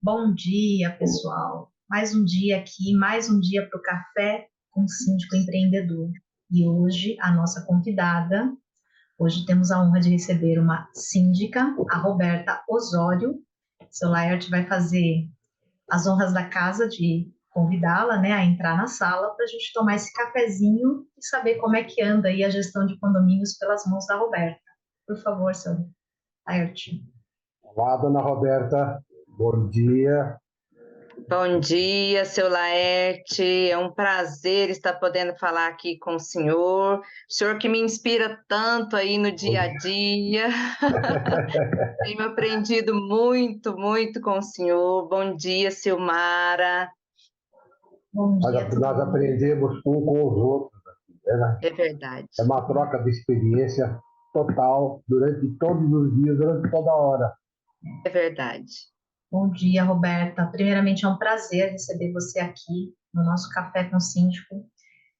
Bom dia, pessoal. Mais um dia aqui, mais um dia para o Café com o Síndico Empreendedor. E hoje, a nossa convidada, hoje temos a honra de receber uma síndica, a Roberta Osório. Seu Laerte vai fazer as honras da casa de convidá-la, né, a entrar na sala para a gente tomar esse cafezinho e saber como é que anda aí a gestão de condomínios pelas mãos da Roberta. Por favor, seu Laerte. Olá, dona Roberta. Bom dia. Bom dia, seu Laerte. É um prazer estar podendo falar aqui com o senhor que me inspira tanto aí no dia a dia. Tenho aprendido muito, muito com o senhor. Bom dia, Silmara. Bom dia, Nós aprendemos um com os outros aqui, né? É verdade. É uma troca de experiência total durante todos os dias, durante toda a hora. É verdade. Bom dia, Roberta. Primeiramente, é um prazer receber você aqui no nosso Café com o Síndico.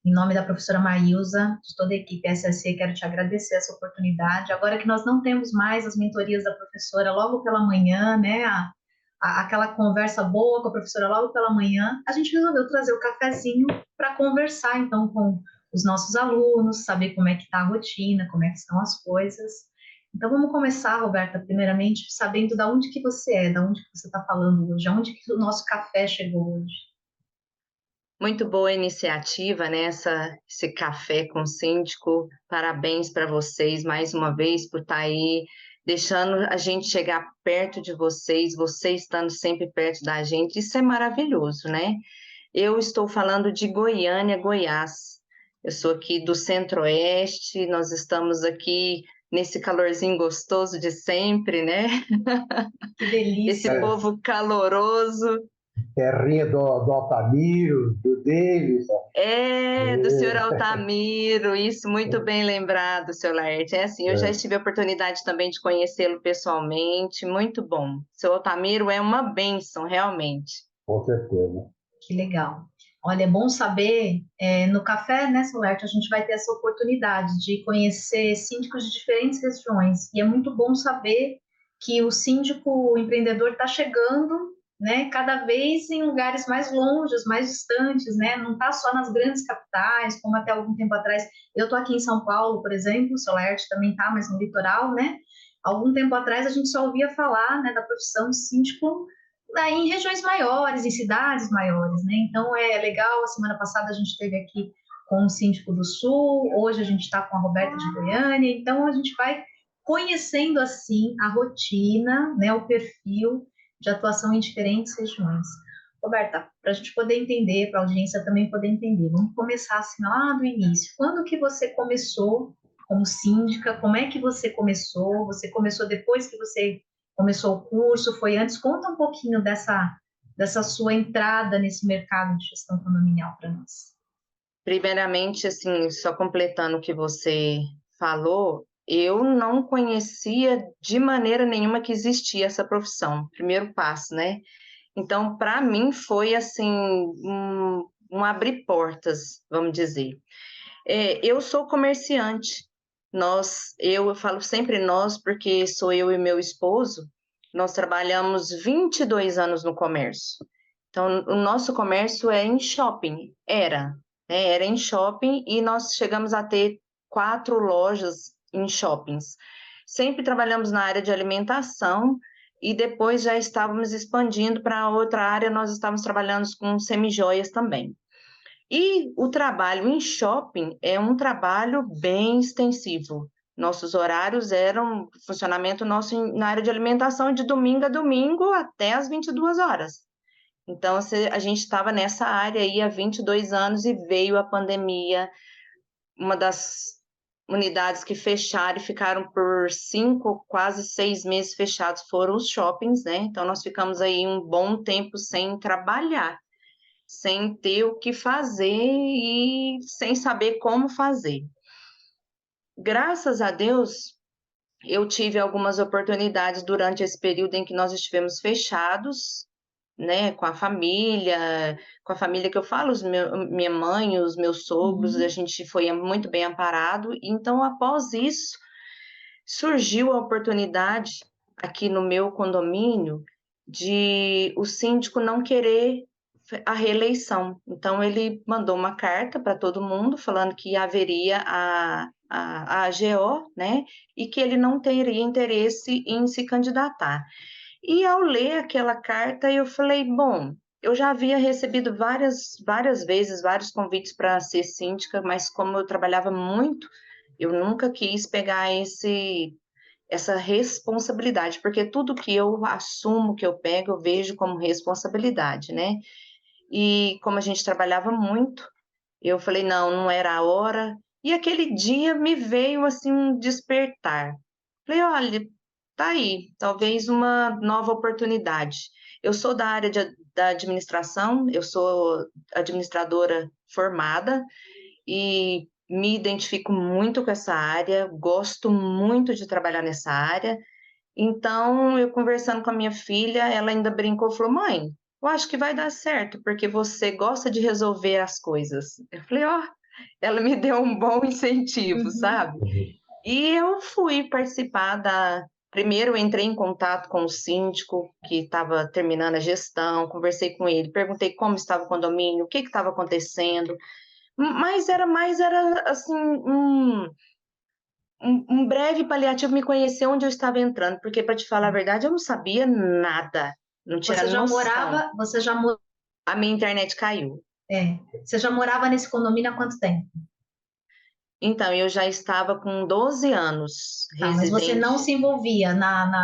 Em nome da professora Maílza, de toda a equipe SSC, quero te agradecer essa oportunidade. Agora que nós não temos mais as mentorias da professora logo pela manhã, né, aquela conversa boa com a professora logo pela manhã, a gente resolveu trazer o cafezinho para conversar, então, com os nossos alunos, saber como é que está a rotina, como é que estão as coisas. Então, vamos começar, Roberta, primeiramente, sabendo de onde que você é, de onde que você está falando hoje, aonde que o nosso café chegou hoje. Muito boa iniciativa, né? Esse café com o síndico. Parabéns para vocês mais uma vez por estar aí, deixando a gente chegar perto de vocês, vocês estando sempre perto da gente. Isso é maravilhoso, né? Eu estou falando de Goiânia, Goiás. Eu sou aqui do Centro-Oeste, nós estamos aqui nesse calorzinho gostoso de sempre, né? Que delícia! Esse povo caloroso. Terrinha do Altamiro, do Davis. Do senhor Altamiro, isso muito bem lembrado, seu Laerte. É assim, eu já tive a oportunidade também de conhecê-lo pessoalmente, muito bom. Seu Altamiro é uma bênção, realmente. Com certeza. Que legal. Olha, é bom saber, no café, né, Solerte, a gente vai ter essa oportunidade de conhecer síndicos de diferentes regiões. E é muito bom saber que o síndico empreendedor está chegando, né, cada vez em lugares mais longes, mais distantes, né? Não está só nas grandes capitais, como até algum tempo atrás. Eu estou aqui em São Paulo, por exemplo, o Solerte também está, mas no litoral, né? Algum tempo atrás a gente só ouvia falar, né, da profissão de síndico em regiões maiores, em cidades maiores, né? Então é legal. A semana passada a gente esteve aqui com o síndico do Sul, hoje a gente está com a Roberta de Goiânia, então a gente vai conhecendo assim a rotina, né, o perfil de atuação em diferentes regiões. Roberta, para a gente poder entender, para a audiência também poder entender, vamos começar assim lá do início. Quando que você começou como síndica? Como é que você começou? Você começou depois que você começou o curso? Foi antes? Conta um pouquinho dessa sua entrada nesse mercado de gestão condominial para nós. Primeiramente, assim, só completando o que você falou, eu não conhecia de maneira nenhuma que existia essa profissão, primeiro passo, né? Então, para mim, foi assim, um abrir portas, vamos dizer. Eu sou comerciante. Eu falo sempre nós, porque sou eu e meu esposo, nós trabalhamos 22 anos no comércio. Então, o nosso comércio é em shopping, né? Era em shopping e nós chegamos a ter 4 lojas em shoppings. Sempre trabalhamos na área de alimentação e depois já estávamos expandindo para outra área, nós estávamos trabalhando com semijoias também. E o trabalho em shopping é um trabalho bem extensivo. Nossos horários eram funcionamento nosso na área de alimentação de domingo a domingo até as 22 horas. Então, a gente estava nessa área aí há 22 anos e veio a pandemia. Uma das unidades que fecharam e ficaram por 5, quase 6 meses fechados foram os shoppings, né? Então, nós ficamos aí um bom tempo sem trabalhar, sem ter o que fazer e sem saber como fazer. Graças a Deus, eu tive algumas oportunidades durante esse período em que nós estivemos fechados, né, com a família que eu falo, minha mãe, os meus sogros, a gente foi muito bem amparado. Então, após isso, surgiu a oportunidade aqui no meu condomínio de o síndico não querer a reeleição. Então, ele mandou uma carta para todo mundo falando que haveria a AGO, né, e que ele não teria interesse em se candidatar. E ao ler aquela carta, eu falei, bom, eu já havia recebido várias vezes, vários convites para ser síndica, mas como eu trabalhava muito, eu nunca quis pegar essa responsabilidade, porque tudo que eu assumo, que eu pego, eu vejo como responsabilidade, né? E como a gente trabalhava muito, eu falei, não, não era a hora. E aquele dia me veio assim um despertar. Falei, olha, tá aí, talvez uma nova oportunidade. Eu sou da área da administração, eu sou administradora formada e me identifico muito com essa área, gosto muito de trabalhar nessa área. Então, eu conversando com a minha filha, ela ainda brincou, falou, mãe, eu acho que vai dar certo, porque você gosta de resolver as coisas. Eu falei, ó, ela me deu um bom incentivo, Uhum. sabe? E eu fui participar da. Primeiro, eu entrei em contato com o síndico, que estava terminando a gestão, conversei com ele, perguntei como estava o condomínio, o que estava acontecendo, mas era assim, um breve paliativo me conhecer onde eu estava entrando, porque, para te falar a verdade, eu não sabia nada, não tinha Você já noção. morava, você já, mo- A minha internet caiu. você já morava nesse condomínio há quanto tempo? Então, eu já estava com 12 anos Tá, mas você não residente. se envolvia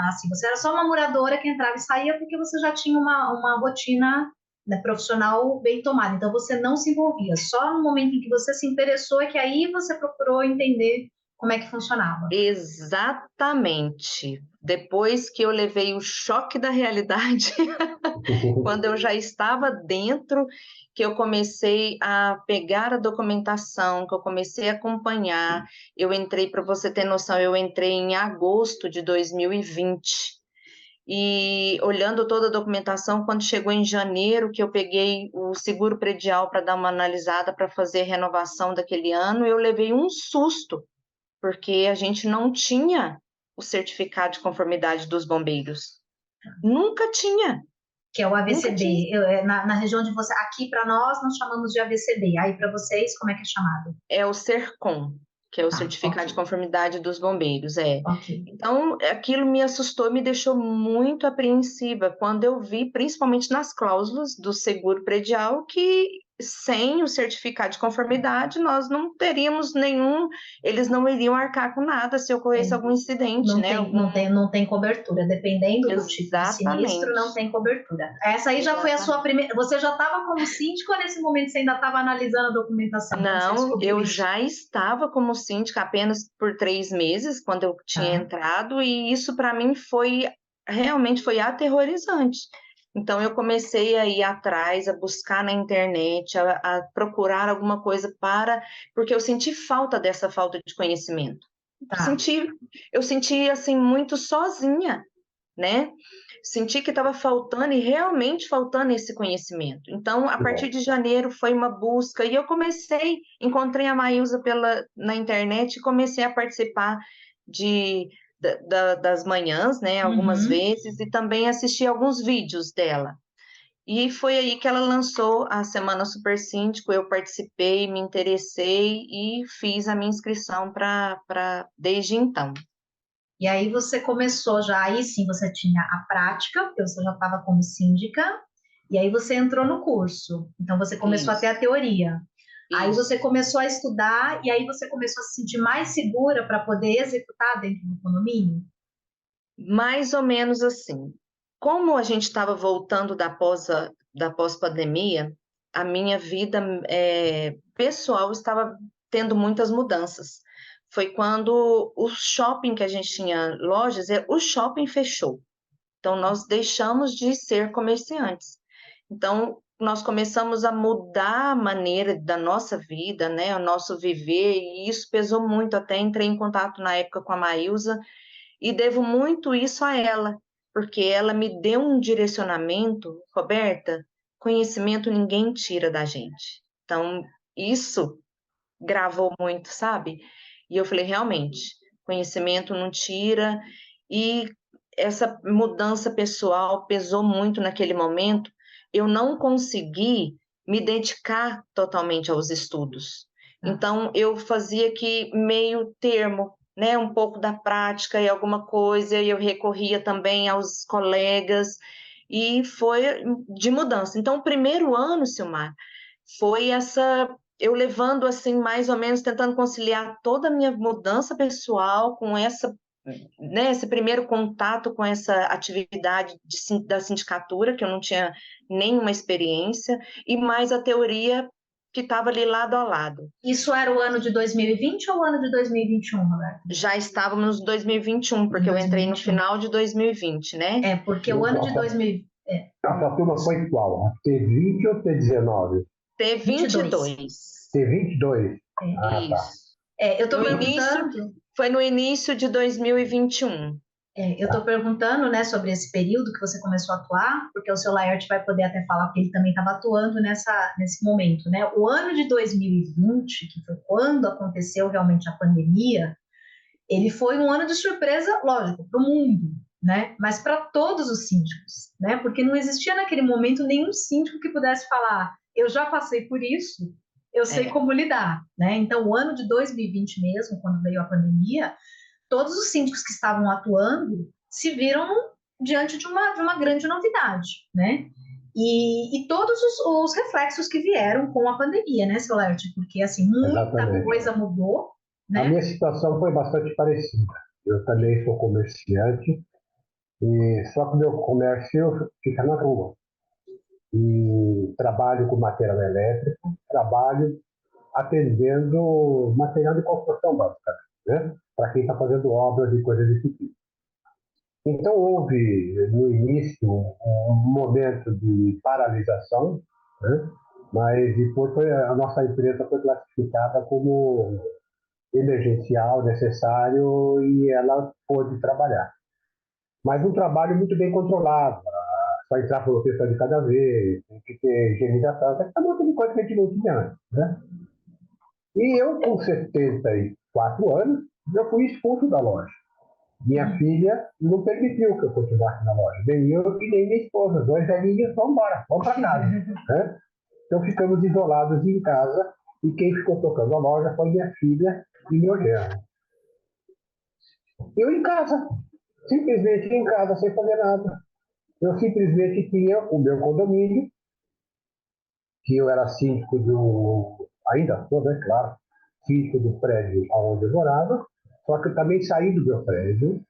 assim, você era só uma moradora que entrava e saía porque você já tinha uma rotina, né, profissional bem tomada. Então você não se envolvia. Só no momento em que você se interessou é que aí você procurou entender como é que funcionava. Exatamente. Depois que eu levei o choque da realidade, quando eu já estava dentro, que eu comecei a pegar a documentação, que eu comecei a acompanhar, eu entrei, para você ter noção, eu entrei em agosto de 2020. E olhando toda a documentação, quando chegou em janeiro, que eu peguei o seguro predial para dar uma analisada para fazer a renovação daquele ano, eu levei um susto, porque a gente não tinha o certificado de conformidade dos bombeiros. Nunca tinha, Que é o nunca tinha. AVCB. Na região de você, aqui para nós chamamos de AVCB. Aí para vocês, como é que é chamado? É o CERCOM, que é o Tá, ok, certificado de conformidade dos bombeiros, é. ok. Então, aquilo me assustou, me deixou muito apreensiva quando eu vi, principalmente nas cláusulas do seguro predial, que sem o certificado de conformidade nós não teríamos nenhum, eles não iriam arcar com nada se ocorresse É, algum incidente, não né? tem, não tem, não tem cobertura. Dependendo do tipo de sinistro, não Exatamente, tem cobertura. Essa aí já foi a sua exatamente. primeira. Você já estava como síndico ou nesse momento você ainda estava analisando a documentação quando você Não, descobriu eu isso? já estava como síndica apenas por 3 meses, quando eu tinha Tá. entrado, e isso para mim realmente foi aterrorizante. Então eu comecei a ir atrás, a buscar na internet, a procurar alguma coisa porque eu senti falta dessa falta de conhecimento. Tá. Senti, eu senti assim muito sozinha, né? Senti que estava faltando e realmente faltando esse conhecimento. Então, a partir de janeiro foi uma busca e eu encontrei a Maísa na internet e comecei a participar das manhãs, né, algumas Uhum. vezes, e também assisti alguns vídeos dela. E foi aí que ela lançou a Semana Super Síndico, eu participei, me interessei e fiz a minha inscrição desde então. E aí você começou já, aí sim você tinha a prática, porque você já estava como síndica, e aí você entrou no curso. Então você começou a ter a Isso, teoria. Aí você isso. começou a estudar e aí você começou a se sentir mais segura para poder executar dentro do condomínio? Mais ou menos assim. Como a gente estava voltando da pós-pandemia, a minha vida pessoal estava tendo muitas mudanças. Foi quando o shopping que a gente tinha lojas, o shopping fechou. Então, nós deixamos de ser comerciantes. Então, nós começamos a mudar a maneira da nossa vida, né, o nosso viver, e isso pesou muito. Até entrei em contato na época com a Maísa, e devo muito isso a ela, porque ela me deu um direcionamento, Roberta, conhecimento ninguém tira da gente. Então, isso gravou muito, sabe? E eu falei, realmente, conhecimento não tira. E essa mudança pessoal pesou muito naquele momento. Eu não consegui me dedicar totalmente aos estudos. Então, eu fazia que meio termo, né? Um pouco da prática e alguma coisa, e eu recorria também aos colegas, e foi de mudança. Então, o primeiro ano, Silmar, foi eu levando assim, mais ou menos, tentando conciliar toda a minha mudança pessoal com né, esse primeiro contato com essa atividade da sindicatura, que eu não tinha nenhuma experiência, e mais a teoria que estava ali lado a lado. Isso era o ano de 2020 ou o ano de 2021, Roberto? Já estávamos em 2021, porque eu entrei no final de 2020, né? Porque o ano de 2020... A turma foi qual? T20 ou T19? T22. T22? Ah, isso. Tá. Eu estou perguntando... Foi no início de 2021. Eu estou perguntando, né, sobre esse período que você começou a atuar, porque o seu Laerte vai poder até falar que ele também estava atuando nesse momento, né? O ano de 2020, que foi quando aconteceu realmente a pandemia, ele foi um ano de surpresa, lógico, para o mundo, né? Mas para todos os síndicos, né? Porque não existia naquele momento nenhum síndico que pudesse falar: eu já passei por isso, eu sei como lidar, né? Então, o ano de 2020 mesmo, quando veio a pandemia, todos os síndicos que estavam atuando se viram diante de uma grande novidade, né? E todos os reflexos que vieram com a pandemia, né, seu Laerte? Porque, assim, muita coisa mudou, né? A minha situação foi bastante parecida. Eu também sou comerciante, só que o meu comércio fica na rua. E trabalho com material elétrico, trabalho atendendo material de construção básica, né? Para quem está fazendo obras e coisas desse tipo. Então, houve, no início, um momento de paralisação, né? Mas depois a nossa empresa foi classificada como emergencial, necessário, e ela pôde trabalhar. Mas um trabalho muito bem controlado, só entrar por uma pessoa de cada vez, tem que ter higienização, tem um monte de coisa que a gente não tinha antes, né? E eu, com 74 anos, eu fui expulso da loja. Minha filha não permitiu que eu continuasse na loja. Nem eu e nem minha esposa. 2 velhinhos, vamos embora, vamos para casa. Né? Então ficamos isolados em casa e quem ficou tocando a loja foi minha filha e meu genro. Eu em casa, simplesmente em casa, sem fazer nada. Eu simplesmente tinha o meu condomínio, que eu era síndico ainda sou, né, claro, síndico do prédio onde eu morava, só que eu também saí do meu prédio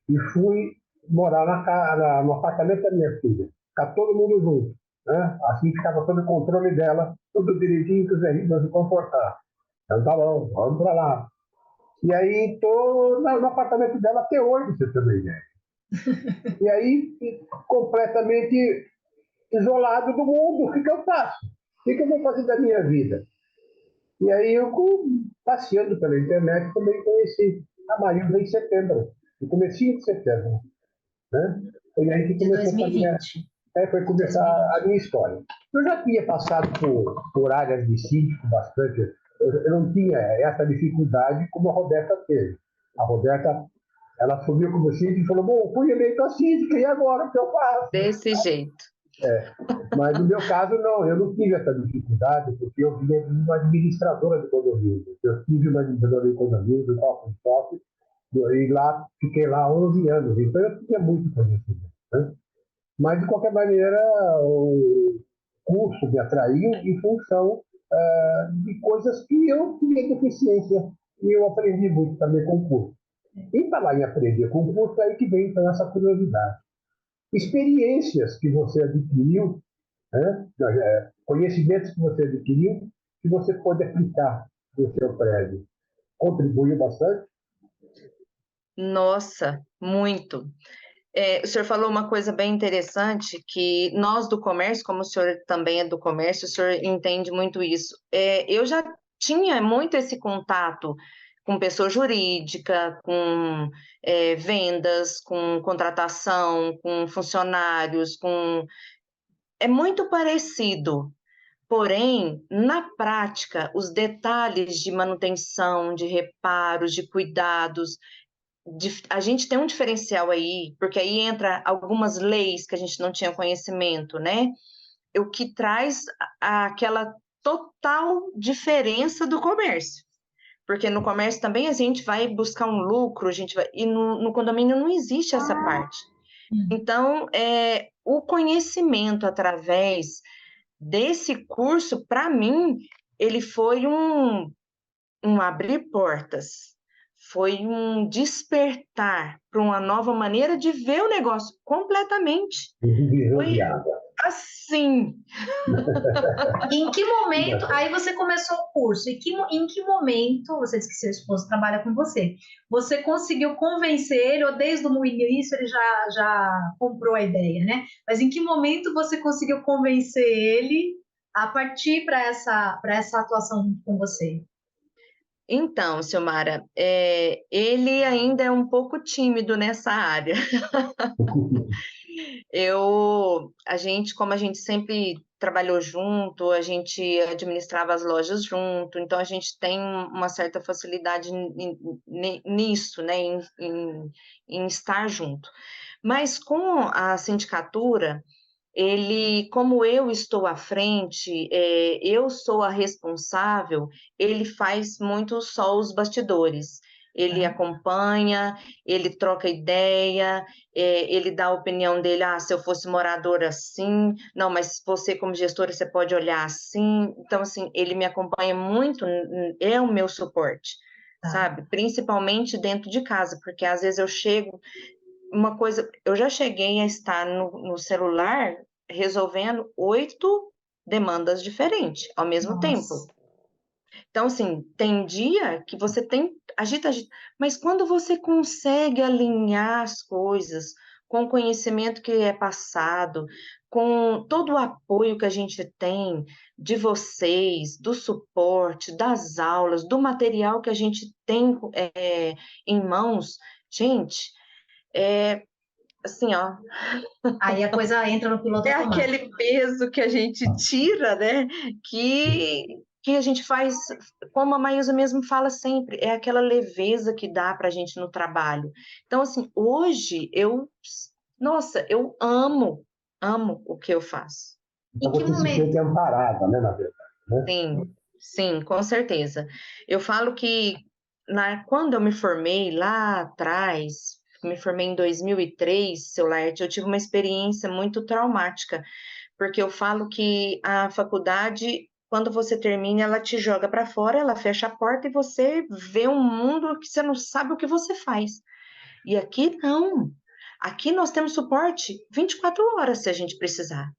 e fui morar no apartamento da minha filha. Ficar todo mundo junto. Né? Assim ficava sob o controle dela, tudo direitinho, que os velhinhos não se comportar. Então tá bom, vamos para lá. E aí estou no apartamento dela até hoje, você tem uma ideia. E aí, completamente isolado do mundo, o que eu faço? O que eu vou fazer da minha vida? E aí eu, passeando pela internet, também conheci a Marilda em setembro, no comecinho de setembro. Né? E aí que começou 2020. Foi começar a minha história. Eu já tinha passado por áreas de síndico bastante. Eu não tinha essa dificuldade como a Roberta teve. A Roberta, ela assumiu como síndico e falou: bom, fui eleito a síndica, e agora o que eu faço? Desse jeito. Mas no meu caso, não, eu não tive essa dificuldade, porque eu vinha de uma administradora de condomínio. Eu tive uma administradora de condomínio, do top, e lá, fiquei lá 11 anos, então eu tinha muito conhecimento. Né? Mas, de qualquer maneira, o curso me atraiu em função de coisas que eu tinha deficiência, e eu aprendi muito também com o curso. E falar em aprender com o curso, é aí que vem então essa curiosidade. Experiências que você adquiriu, né? Conhecimentos que você adquiriu, que você pode aplicar no seu prédio. Contribuiu bastante? Nossa, muito. O senhor falou uma coisa bem interessante, que nós do comércio, como o senhor também é do comércio, o senhor entende muito isso. Eu já tinha muito esse contato com pessoa jurídica, com vendas, com contratação, com funcionários, é muito parecido. Porém, na prática, os detalhes de manutenção, de reparos, de cuidados, a gente tem um diferencial aí, porque aí entra algumas leis que a gente não tinha conhecimento, né? O que traz aquela total diferença do comércio. Porque no comércio também a gente vai buscar um lucro, e no condomínio não existe essa parte. Então, o conhecimento através desse curso, para mim, ele foi um abrir portas, foi um despertar para uma nova maneira de ver o negócio completamente. Foi assim. Em que momento, aí você começou o curso, em que momento, você disse que seu esposo trabalha com você conseguiu convencer ele, ou desde o início ele já comprou a ideia, né? Mas em que momento você conseguiu convencer ele a partir para essa atuação junto com você? Então, Silmara, ele ainda é um pouco tímido nessa área. Como a gente sempre trabalhou junto, a gente administrava as lojas junto, então a gente tem uma certa facilidade nisso, né, em estar junto. Mas com a sindicatura, como eu estou à frente, eu sou a responsável, ele faz muito só os bastidores. Ele acompanha, ele troca ideia, ele dá a opinião dele, se eu fosse moradora assim, não, mas você como gestora, você pode olhar assim. Então, assim, ele me acompanha muito, é o meu suporte, sabe? Principalmente dentro de casa, porque às vezes eu chego, eu já cheguei a estar no celular resolvendo 8 demandas diferentes ao mesmo tempo. Então, assim, tem dia que você agita, mas quando você consegue alinhar as coisas com o conhecimento que é passado, com todo o apoio que a gente tem de vocês, do suporte, das aulas, do material que a gente tem em mãos, gente, assim, ó. Aí a coisa entra no piloto automático. Aquele peso que a gente tira, né? Que a gente faz, como a Maísa mesmo fala sempre, é aquela leveza que dá para a gente no trabalho. Então, assim, hoje nossa, eu amo o que eu faço. Então você se sente amparada, né, na verdade, né? Sim, com certeza. Eu falo que quando eu me formei lá atrás, me formei em 2003, seu Laerte, eu tive uma experiência muito traumática, porque eu falo que a faculdade, quando você termina, ela te joga para fora, ela fecha a porta e você vê um mundo que você não sabe o que você faz. E aqui não. Aqui nós temos suporte 24 horas se a gente precisar.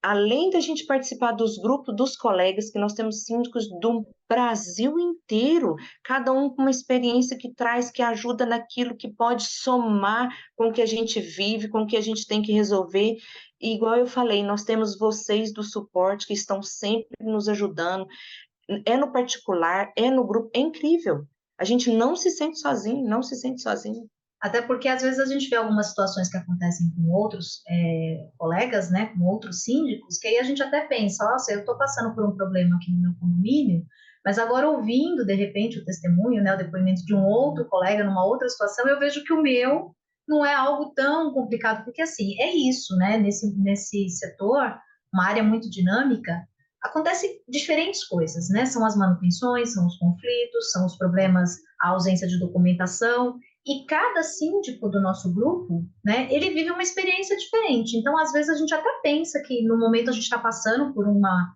Além da gente participar dos grupos dos colegas, que nós temos síndicos do Brasil inteiro, cada um com uma experiência que traz, que ajuda naquilo que pode somar com o que a gente vive, com o que a gente tem que resolver. E, igual eu falei, nós temos vocês do suporte que estão sempre nos ajudando, é no particular, é no grupo, é incrível. A gente não se sente sozinho, não se sente sozinho. Até porque, às vezes, a gente vê algumas situações que acontecem com outros colegas, né, com outros síndicos, que aí a gente até pensa, nossa, eu estou passando por um problema aqui no meu condomínio, mas agora ouvindo, de repente, o testemunho, né, o depoimento de um outro colega numa outra situação, eu vejo que o meu não é algo tão complicado, porque, assim, é isso, né, nesse setor, uma área muito dinâmica, acontece diferentes coisas, né, são as manutenções, são os conflitos, são os problemas, a ausência de documentação, e cada síndico do nosso grupo, né, ele vive uma experiência diferente. Então, às vezes, a gente até pensa que no momento a gente está passando por uma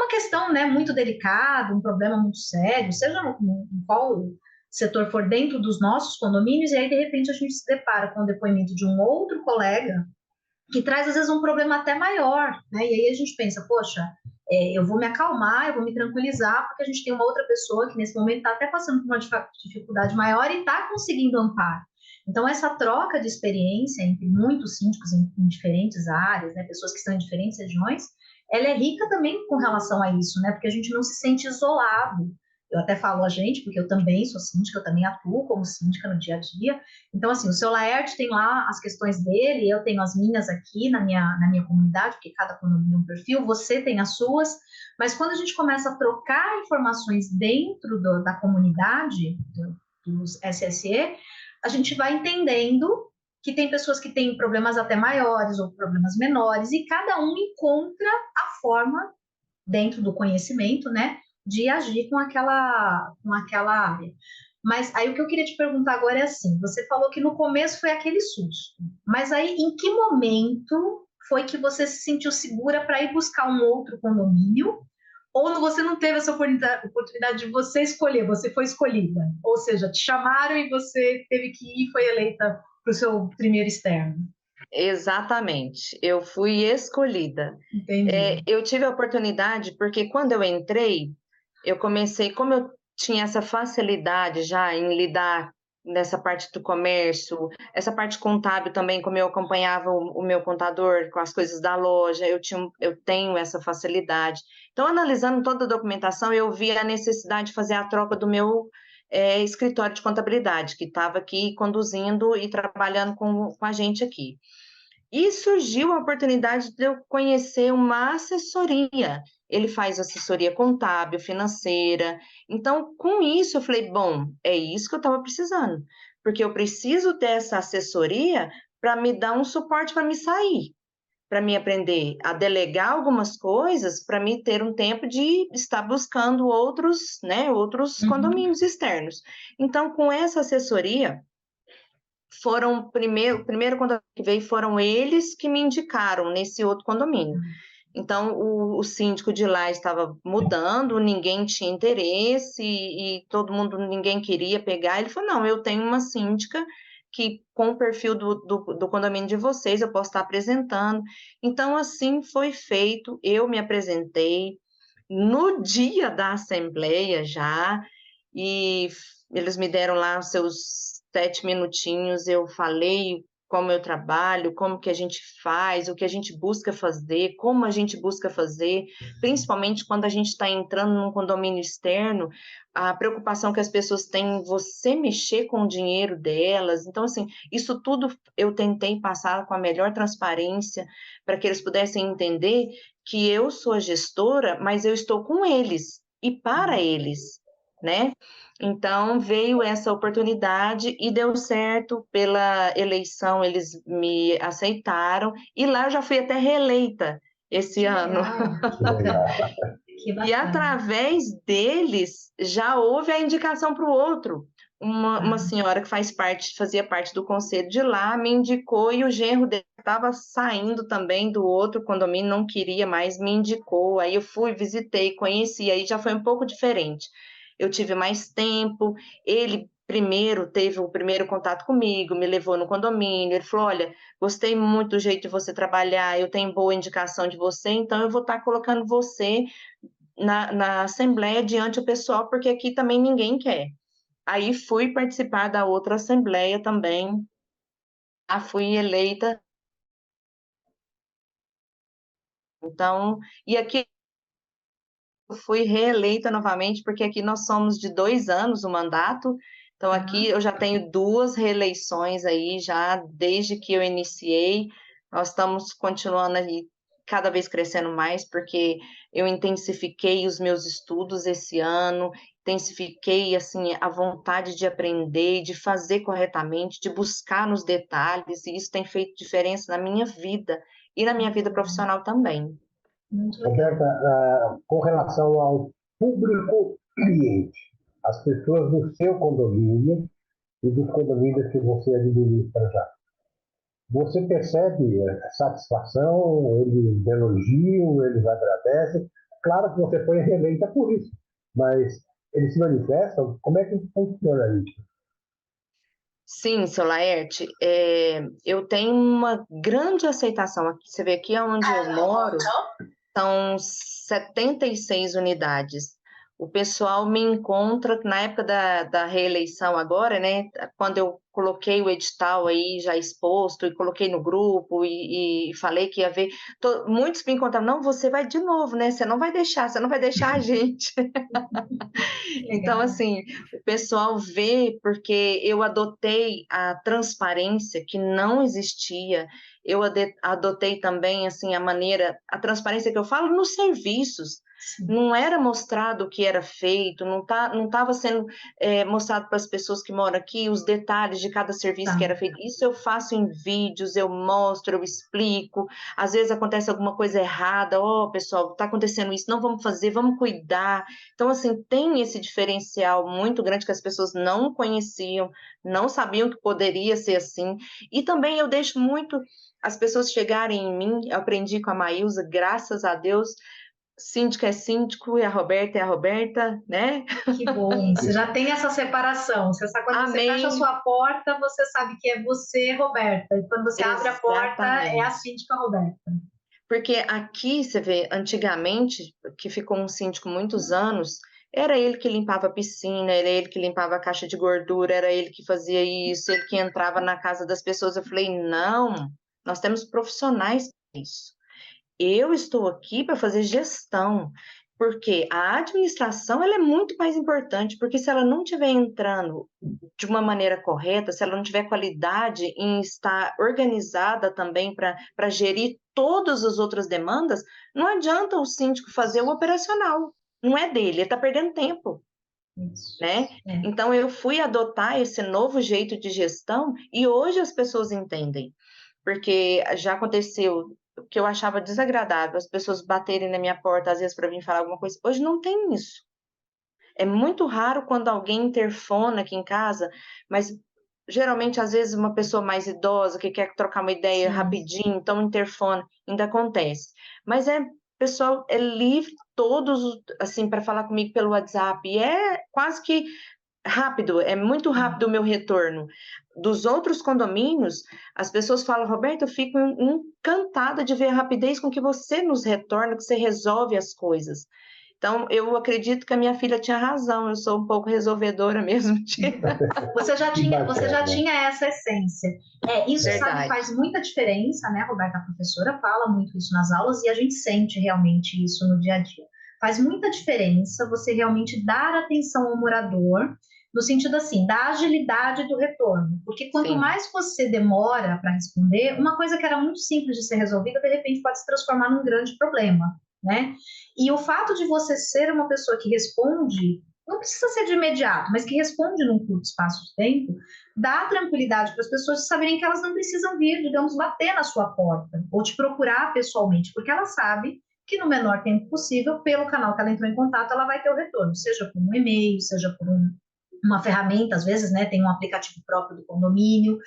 questão, né, muito delicada, um problema muito sério, seja em qual setor for dentro dos nossos condomínios, e aí, de repente, a gente se depara com o depoimento de um outro colega que traz, às vezes, um problema até maior, né? E aí a gente pensa, poxa, eu vou me acalmar, eu vou me tranquilizar, porque a gente tem uma outra pessoa que nesse momento está até passando por uma dificuldade maior e está conseguindo amparo. Então, essa troca de experiência entre muitos síndicos em diferentes áreas, né, pessoas que estão em diferentes regiões, ela é rica também com relação a isso, né? Porque a gente não se sente isolado. Eu até falo a gente, porque eu também sou síndica, eu também atuo como síndica no dia a dia. Então, assim, o seu Laerte tem lá as questões dele, eu tenho as minhas aqui na minha comunidade, porque cada condomínio é um perfil, você tem as suas, mas quando a gente começa a trocar informações dentro da comunidade, dos SSE, a gente vai entendendo que tem pessoas que têm problemas até maiores ou problemas menores, e cada um encontra a forma, dentro do conhecimento, né, de agir com aquela área. Mas aí o que eu queria te perguntar agora é assim, você falou que no começo foi aquele susto, mas aí em que momento foi que você se sentiu segura para ir buscar um outro condomínio? Ou você não teve essa oportunidade de você escolher, você foi escolhida? Ou seja, te chamaram e você teve que ir e foi eleita para o seu primeiro externo? Exatamente, eu fui escolhida. Entendi. Eu tive a oportunidade porque quando eu entrei, eu comecei, como eu tinha essa facilidade já em lidar nessa parte do comércio, essa parte contábil também, como eu acompanhava o meu contador com as coisas da loja, eu tenho essa facilidade. Então, analisando toda a documentação, eu vi a necessidade de fazer a troca do meu escritório de contabilidade, que estava aqui conduzindo e trabalhando com a gente aqui. E surgiu a oportunidade de eu conhecer uma assessoria. Ele faz assessoria contábil, financeira. Então, com isso, eu falei: bom, é isso que eu estava precisando, porque eu preciso ter essa assessoria para me dar um suporte para me sair, para me aprender a delegar algumas coisas, para me ter um tempo de estar buscando outros, né, outros condomínios externos. Então, com essa assessoria, o primeiro condomínio que veio foram eles que me indicaram nesse outro condomínio. Então, o síndico de lá estava mudando, ninguém tinha interesse e todo mundo, ninguém queria pegar. Ele falou: não, eu tenho uma síndica que, com o perfil do condomínio de vocês, eu posso estar apresentando. Então, assim foi feito, eu me apresentei no dia da assembleia já, e eles me deram lá os seus 7 minutinhos, eu falei como eu trabalho, como que a gente faz, o que a gente busca fazer, como a gente busca fazer, principalmente quando a gente está entrando num condomínio externo, a preocupação que as pessoas têm em você mexer com o dinheiro delas. Então, assim, isso tudo eu tentei passar com a melhor transparência para que eles pudessem entender que eu sou a gestora, mas eu estou com eles e para eles, né? Então, veio essa oportunidade e deu certo. Pela eleição, eles me aceitaram, e lá eu já fui até reeleita esse ano. Que legal. Que E bacana. através deles, já houve a indicação para o outro. Uma senhora que fazia parte do conselho de lá me indicou, e o genro dele estava saindo também do outro condomínio, não queria mais, me indicou. Aí eu fui, visitei, conheci, aí já foi um pouco diferente. Eu tive mais tempo, ele primeiro teve o primeiro contato comigo, me levou no condomínio, ele falou: olha, gostei muito do jeito de você trabalhar, eu tenho boa indicação de você, então eu vou estar colocando você na assembleia diante do pessoal, porque aqui também ninguém quer. Aí fui participar da outra assembleia também, fui eleita. Então, e aqui eu fui reeleita novamente, porque aqui nós somos de 2 anos o mandato, então aqui eu já tenho 2 reeleições aí, já desde que eu iniciei. Nós estamos continuando aí, cada vez crescendo mais, porque eu intensifiquei os meus estudos esse ano, intensifiquei, assim, a vontade de aprender, de fazer corretamente, de buscar nos detalhes, e isso tem feito diferença na minha vida e na minha vida profissional também. Muito legal. Roberta, com relação ao público cliente, as pessoas do seu condomínio e dos condomínios que você administra já, você percebe satisfação, eles elogiam, eles agradecem. Claro que você foi reeleita por isso, mas eles se manifestam. Como é que funciona isso? Sim, seu Laerte, eu tenho uma grande aceitação aqui. Você vê aqui onde eu moro, são 76 unidades. O pessoal me encontra na época da reeleição agora, né? Quando eu coloquei o edital aí já exposto e coloquei no grupo e falei que ia ver, muitos me encontraram: não, você vai de novo, né? Você não vai deixar a gente. Então, assim, o pessoal vê, porque eu adotei a transparência que não existia. eu adotei também, assim, a transparência que eu falo nos serviços. Sim. Não era mostrado o que era feito, não estava sendo mostrado para as pessoas que moram aqui os detalhes de cada serviço que era feito. Isso eu faço em vídeos, eu mostro, eu explico. Às vezes acontece alguma coisa errada, pessoal, está acontecendo isso, não vamos fazer, vamos cuidar. Então, assim, tem esse diferencial muito grande que as pessoas não conheciam, não sabiam que poderia ser assim. E também eu deixo muito as pessoas chegarem em mim, eu aprendi com a Maílza, graças a Deus. Síndico é síndico e a Roberta é a Roberta, né? Que bom, você já tem essa separação. Você sabe, quando você fecha a sua porta, você sabe que é você, Roberta. E quando você abre a porta, é a síndica Roberta. Porque aqui, você vê, antigamente, que ficou um síndico muitos anos, era ele que limpava a piscina, era ele que limpava a caixa de gordura, era ele que fazia isso, ele que entrava na casa das pessoas. Eu falei, não, nós temos profissionais para isso. Eu estou aqui para fazer gestão, porque a administração ela é muito mais importante, porque se ela não estiver entrando de uma maneira correta, se ela não tiver qualidade em estar organizada também para gerir todas as outras demandas, não adianta o síndico fazer o operacional, não é dele, ele está perdendo tempo. Né? Então, eu fui adotar esse novo jeito de gestão e hoje as pessoas entendem, porque já aconteceu que eu achava desagradável as pessoas baterem na minha porta, às vezes, para vir falar alguma coisa. Hoje não tem isso. É muito raro quando alguém interfona aqui em casa, mas geralmente, às vezes, uma pessoa mais idosa que quer trocar uma ideia rapidinho, então interfona, ainda acontece. Mas pessoal, é livre todos, assim, para falar comigo pelo WhatsApp, e é quase que rápido, é muito rápido o meu retorno. Dos outros condomínios, as pessoas falam, Roberta, eu fico encantada de ver a rapidez com que você nos retorna, que você resolve as coisas. Então, eu acredito que a minha filha tinha razão, eu sou um pouco resolvedora mesmo. Você já tinha essa essência. Isso, Verdade. sabe, faz muita diferença, né, Roberta? A professora fala muito isso nas aulas e a gente sente realmente isso no dia a dia. Faz muita diferença você realmente dar atenção ao morador, no sentido assim, da agilidade do retorno. Porque quanto mais você demora para responder, uma coisa que era muito simples de ser resolvida, de repente pode se transformar num grande problema, né? E o fato de você ser uma pessoa que responde, não precisa ser de imediato, mas que responde num curto espaço de tempo, dá tranquilidade para as pessoas saberem que elas não precisam vir, digamos, bater na sua porta ou te procurar pessoalmente, porque ela sabe que no menor tempo possível, pelo canal que ela entrou em contato, ela vai ter o retorno, seja por um e-mail, seja por uma ferramenta, às vezes, né, tem um aplicativo próprio do condomínio,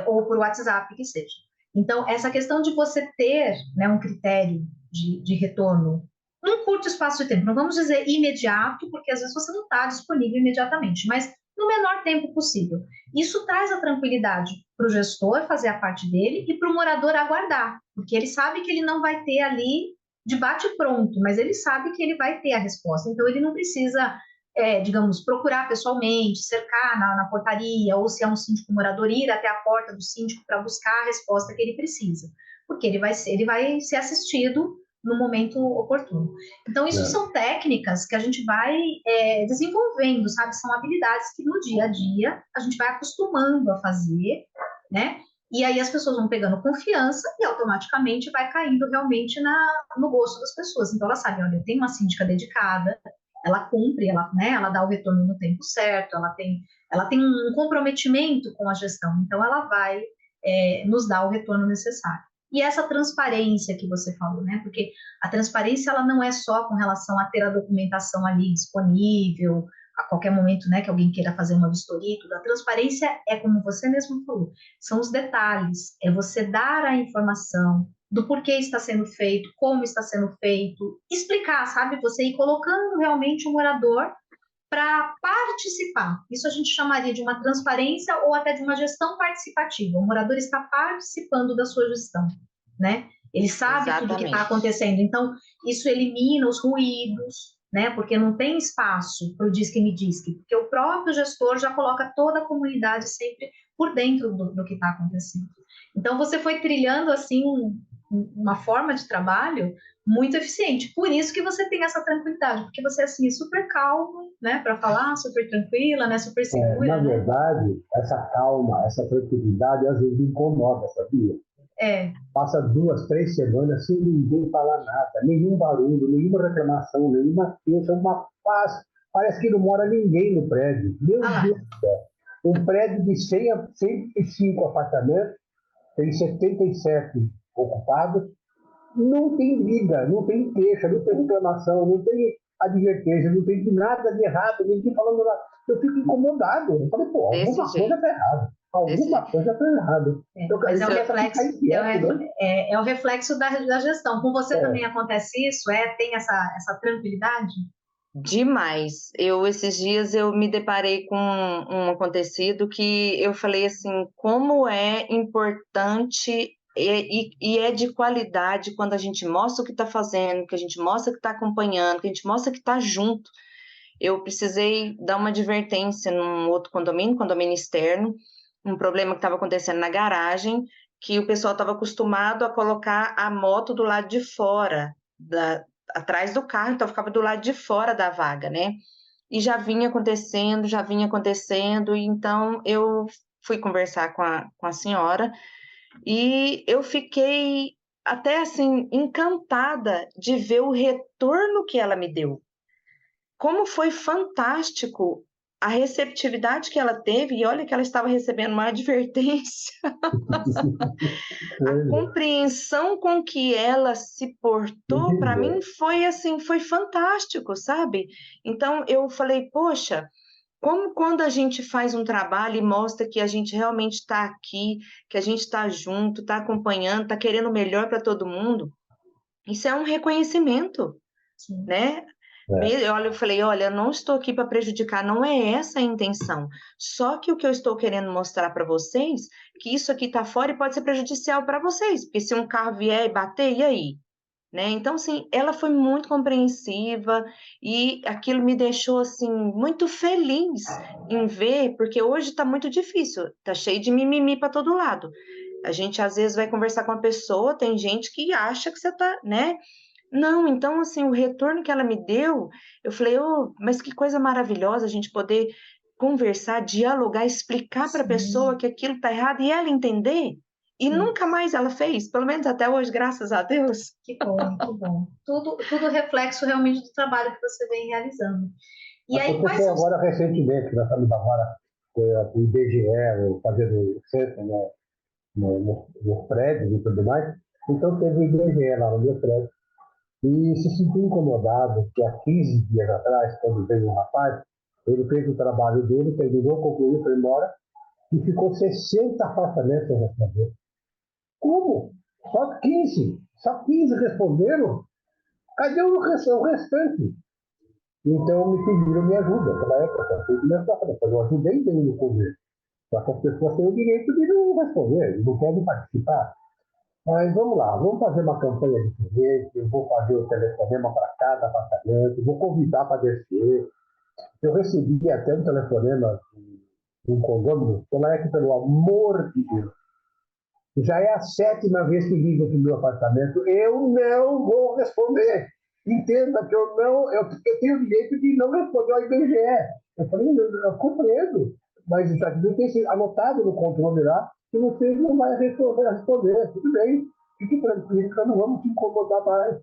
ou por WhatsApp, que seja. Então, essa questão de você ter, né, um critério de retorno num curto espaço de tempo, não vamos dizer imediato, porque às vezes você não está disponível imediatamente, mas no menor tempo possível. Isso traz a tranquilidade para o gestor fazer a parte dele e para o morador aguardar, porque ele sabe que ele não vai ter ali de bate-pronto, mas ele sabe que ele vai ter a resposta, então ele não precisa, digamos, procurar pessoalmente, cercar na portaria, ou se é um síndico morador, ir até a porta do síndico para buscar a resposta que ele precisa, porque ele vai ser assistido no momento oportuno. Então, isso são técnicas que a gente vai desenvolvendo, sabe? São habilidades que no dia a dia a gente vai acostumando a fazer, né? E aí as pessoas vão pegando confiança e automaticamente vai caindo realmente no gosto das pessoas. Então, elas sabem, olha, eu tenho uma síndica dedicada, ela cumpre, ela dá o retorno no tempo certo, ela tem um comprometimento com a gestão, então ela vai nos dar o retorno necessário. E essa transparência que você falou, né? Porque a transparência, ela não é só com relação a ter a documentação ali disponível, a qualquer momento, né, que alguém queira fazer uma vistoria e tudo. A transparência é, como você mesmo falou, são os detalhes, é você dar a informação do porquê está sendo feito, como está sendo feito, explicar, sabe? Você ir colocando realmente o morador para participar. Isso a gente chamaria de uma transparência ou até de uma gestão participativa. O morador está participando da sua gestão, né? Ele sabe tudo o que está acontecendo. Então, isso elimina os ruídos, né? Porque não tem espaço para o diz-que-me-diz-que, porque o próprio gestor já coloca toda a comunidade sempre por dentro do que está acontecendo. Então, você foi trilhando, assim, uma forma de trabalho muito eficiente. Por isso que você tem essa tranquilidade, porque você, assim, é super calmo, né, para falar, super tranquila, né, super segura. Na verdade, essa calma, essa tranquilidade, às vezes incomoda, sabia? Passa 2, 3 semanas sem ninguém falar nada, nenhum barulho, nenhuma reclamação, nenhuma queixa, uma paz. Parece que não mora ninguém no prédio. Meu Deus do céu. Um prédio de 105 apartamentos, tem 77 ocupados, não tem vida, não tem queixa, não tem reclamação, não tem advertência, não tem nada de errado, ninguém falando nada. Eu fico incomodado. Eu falei, pô, alguma coisa está errada. Alguma coisa está errada. Mas é o reflexo da gestão. Com você também acontece isso? Tem essa tranquilidade? Demais. Esses dias eu me deparei com um acontecido que eu falei assim, como é importante e é de qualidade quando a gente mostra o que está fazendo, que a gente mostra que está acompanhando, que a gente mostra que está junto. Eu precisei dar uma advertência num outro condomínio externo, um problema que estava acontecendo na garagem, que o pessoal estava acostumado a colocar a moto do lado de fora, atrás do carro, então ficava do lado de fora da vaga, né? E já vinha acontecendo, e então eu fui conversar com a senhora e eu fiquei até assim encantada de ver o retorno que ela me deu. Como foi fantástico a receptividade que ela teve, e olha que ela estava recebendo uma advertência, a compreensão com que ela se portou, para mim, foi assim, foi fantástico, sabe? Então, eu falei, poxa, como quando a gente faz um trabalho e mostra que a gente realmente está aqui, que a gente está junto, está acompanhando, está querendo o melhor para todo mundo, isso é um reconhecimento, Sim. né? Eu falei, olha, eu não estou aqui para prejudicar, não é essa a intenção. Só que o que eu estou querendo mostrar para vocês, que isso aqui está fora e pode ser prejudicial para vocês, porque se um carro vier e bater, e aí? Né? Então, assim, ela foi muito compreensiva e aquilo me deixou, assim, muito feliz em ver, porque hoje está muito difícil, está cheio de mimimi para todo lado. A gente, às vezes, vai conversar com uma pessoa, tem gente que acha que você está, né? Não, então, assim, o retorno que ela me deu, eu falei, mas que coisa maravilhosa a gente poder conversar, dialogar, explicar para a pessoa que aquilo está errado e ela entender. E nunca mais ela fez, pelo menos até hoje, graças a Deus. Que bom, que bom. Tudo reflexo realmente do trabalho que você vem realizando. E aí, aconteceu agora recentemente, nós estamos agora com o IBGE, fazendo o censo, né, nos prédios e tudo mais. Então teve o IBGE lá no meu prédio. E se sentiu incomodado que há 15 dias atrás, quando veio um rapaz, ele fez o trabalho dele, terminou, concluiu, foi embora, e ficou 60 apartamentos sem responder. Como? Só 15? Só 15 responderam? Cadê o restante? Então me pediram minha ajuda. Naquela época, eu ajudei bem no começo. Só que as pessoas têm o direito de não responder, não querem participar. Mas vamos lá, vamos fazer uma campanha diferente, eu vou fazer o telefonema para cada apartamento, vou convidar para descer. Eu recebi até um telefonema de um condomínio, pelo amor de Deus, já é a 7ª vez que ligam para o meu apartamento, eu não vou responder. Entenda que eu tenho o direito de não responder ao IBGE. Eu falei, eu compreendo, mas já tem anotado no controle lá que você não vai responder. Tudo bem, fique tranquilo, que não vamos te incomodar mais.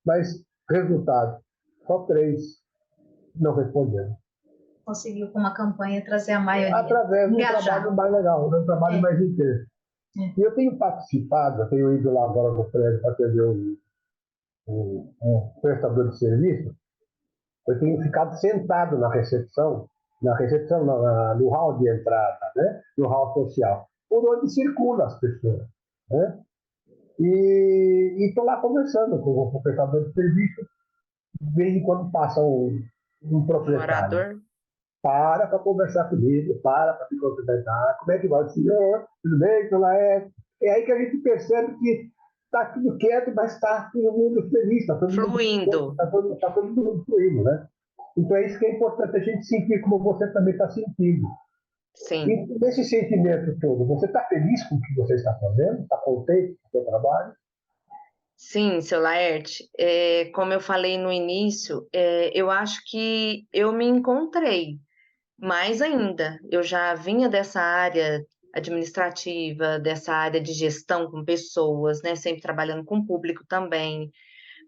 Mas, resultado, só 3 não responderam. Conseguiu, com uma campanha, trazer a maioria. Através de um trabalho mais legal, um trabalho mais intenso. E eu tenho participado, eu tenho ido lá agora no prédio para atender um prestador de serviço, eu tenho ficado sentado na recepção, no hall de entrada, né? No hall social, por onde circulam as pessoas. Né? E estou lá conversando com o prestador de serviço, de vez em quando passa um proprietário. Para conversar comigo, para me cumprimentar, como é que vai o senhor, tudo bem, dona Ed? É aí que a gente percebe que está tudo quieto, mas está todo mundo feliz, está todo mundo fluindo. Está todo mundo fluindo, né? Então é isso que é importante a gente sentir, como você também está sentindo. Sim. E nesse sentimento todo, você está feliz com o que você está fazendo? Está contente com o seu trabalho? Sim, seu Laerte, como eu falei no início, eu acho que eu me encontrei. Mais ainda, eu já vinha dessa área administrativa, dessa área de gestão com pessoas, né? Sempre trabalhando com o público também.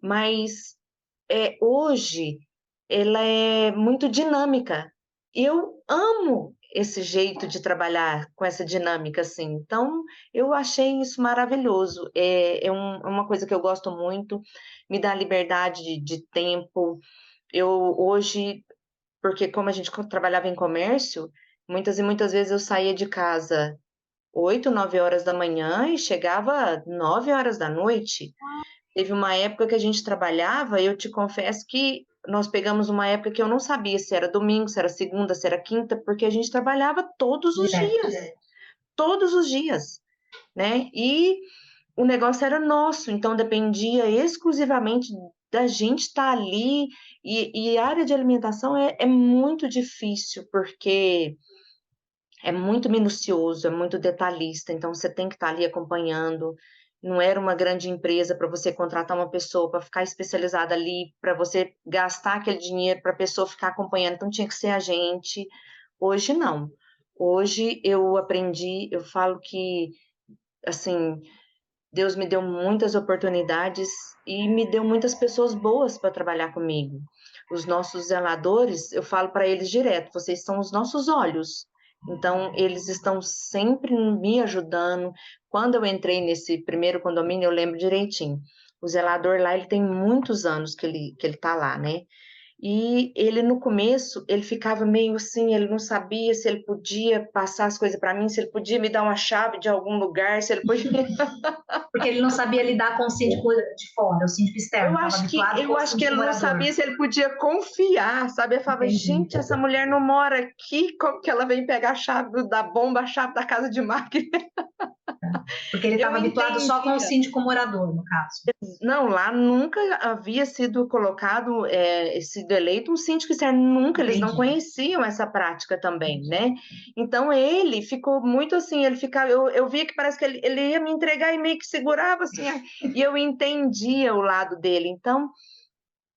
Mas hoje ela é muito dinâmica. Eu amo esse jeito de trabalhar com essa dinâmica, assim. Então, eu achei isso maravilhoso. É uma coisa que eu gosto muito, me dá liberdade de tempo. Eu hoje, porque como a gente trabalhava em comércio, muitas e muitas vezes eu saía de casa 8, 9 horas da manhã e chegava 9 horas da noite. Teve uma época que a gente trabalhava, eu te confesso que nós pegamos uma época que eu não sabia se era domingo, se era segunda, se era quinta, porque a gente trabalhava Direto. todos os dias, né? E o negócio era nosso, então dependia exclusivamente da gente estar ali. E a área de alimentação é muito difícil, porque é muito minucioso, é muito detalhista, então você tem que estar ali acompanhando. Não era uma grande empresa para você contratar uma pessoa para ficar especializada ali, para você gastar aquele dinheiro para a pessoa ficar acompanhando, então tinha que ser a gente. Hoje não. Hoje eu aprendi, eu falo que assim, Deus me deu muitas oportunidades e me deu muitas pessoas boas para trabalhar comigo. Os nossos zeladores, eu falo para eles direto, vocês são os nossos olhos. Então, eles estão sempre me ajudando. Quando eu entrei nesse primeiro condomínio, eu lembro direitinho. O zelador lá, ele tem muitos anos que ele tá lá, né? E ele, no começo, ele ficava meio assim, ele não sabia se ele podia passar as coisas para mim, se ele podia me dar uma chave de algum lugar, se ele podia... Porque ele não sabia lidar com o síndico de fora, o síndico externo, estava habituado com Eu o acho que síndico ele não morador. sabia se ele podia confiar, sabe? Eu falava, Entendi. gente, essa mulher não mora aqui, como que ela vem pegar a chave da bomba, a chave da casa de máquina? Porque ele Eu estava habituado só com o entendia. síndico morador, no caso. Não, lá nunca havia sido colocado, sido eleito um síndico externo, nunca, eles não Entendi. conheciam essa prática também, né? Então ele ficou muito assim, ele ficava, eu via que parece que ele ia me entregar e meio que segurava assim, e eu entendia o lado dele. Então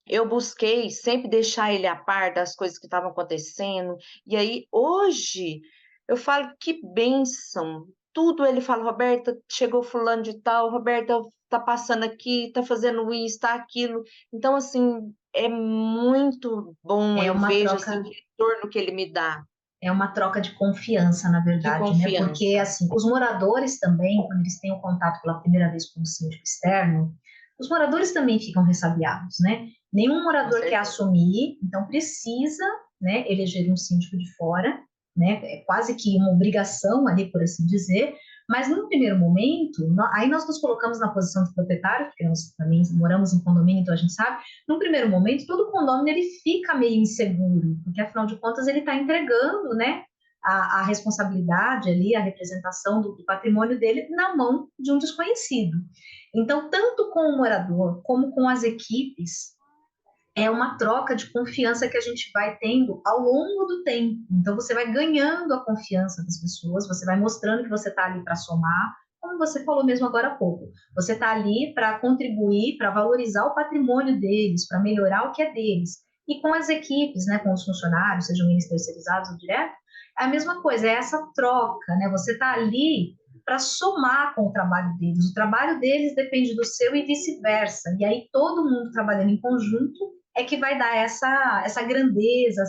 eu busquei sempre deixar ele a par das coisas que estavam acontecendo. E aí, hoje, eu falo que bênção. Tudo ele fala, Roberta, chegou fulano de tal, Roberta tá passando aqui, tá fazendo isso, tá aquilo. Então, assim, é muito bom, É eu uma vejo assim, o troca, retorno que ele me dá é uma troca de confiança, na de verdade, né? Porque, confiança. assim, os moradores também, quando eles têm o contato pela primeira vez com o síndico externo, os moradores também ficam ressabiados, né? Nenhum Com morador quer certeza. assumir, então precisa, né, eleger um síndico de fora, né? É quase que uma obrigação ali, por assim dizer. Mas num primeiro momento, aí nós nos colocamos na posição de proprietário, porque nós também moramos em condomínio, então a gente sabe. Num primeiro momento, todo condomínio ele fica meio inseguro, porque afinal de contas ele está entregando, né, a responsabilidade ali, a representação do patrimônio dele na mão de um desconhecido. Então, tanto com o morador como com as equipes, é uma troca de confiança que a gente vai tendo ao longo do tempo. Então, você vai ganhando a confiança das pessoas, você vai mostrando que você está ali para somar, como você falou mesmo agora há pouco. Você está ali para contribuir, para valorizar o patrimônio deles, para melhorar o que é deles. E com as equipes, né, com os funcionários, sejam eles terceirizados ou direto, é a mesma coisa, é essa troca, né? Você está ali para somar com o trabalho deles. O trabalho deles depende do seu e vice-versa. E aí todo mundo trabalhando em conjunto é que vai dar essa grandeza,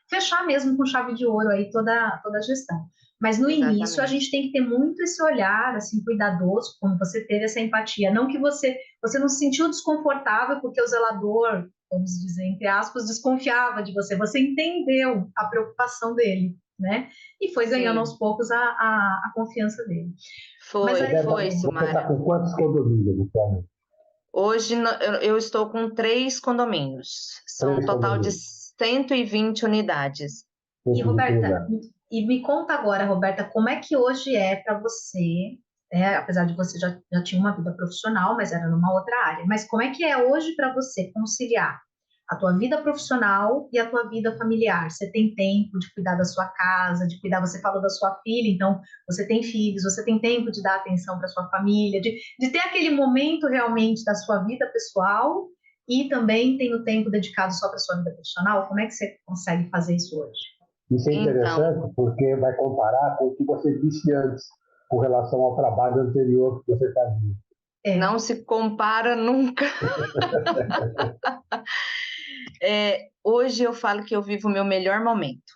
fechar mesmo com chave de ouro aí toda a gestão. Mas no início a Exatamente. gente tem que ter muito esse olhar assim cuidadoso, como você teve essa empatia, não que você não se sentiu desconfortável porque o zelador, vamos dizer entre aspas, desconfiava de você, você entendeu a preocupação dele, né? E foi ganhando Sim, aos poucos a confiança dele. Mas aí, foi, Você está Silmara. com quantos condomínios atualmente? Hoje eu estou com 3 condomínios, são um Três total de condomínios. 120 unidades. E 120 Roberta, unidades. e me conta agora, Roberta, como é que hoje é para você, apesar de você já tinha uma vida profissional, mas era numa outra área, mas como é que é hoje para você conciliar a tua vida profissional e a tua vida familiar? Você tem tempo de cuidar da sua casa, de cuidar, você falou da sua filha, então você tem filhos, você tem tempo de dar atenção para sua família, de ter aquele momento realmente da sua vida pessoal e também tem o tempo dedicado só para sua vida profissional? Como é que você consegue fazer isso hoje? Isso é Então, interessante porque vai comparar com o que você disse antes, com relação ao trabalho anterior que você fazia. não se compara nunca. Hoje eu falo que eu vivo o meu melhor momento.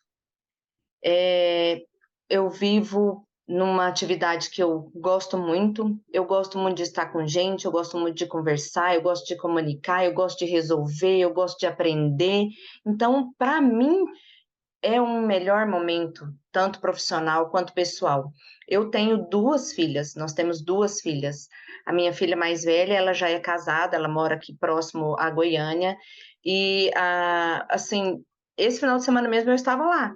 Eu vivo numa atividade que eu gosto muito de estar com gente, eu gosto muito de conversar, eu gosto de comunicar, eu gosto de resolver, eu gosto de aprender. Então, para mim, é um melhor momento, tanto profissional quanto pessoal. Eu tenho 2 filhas, nós temos 2 filhas. A minha filha mais velha, ela já é casada, ela mora aqui próximo a Goiânia, e, assim, esse final de semana mesmo eu estava lá.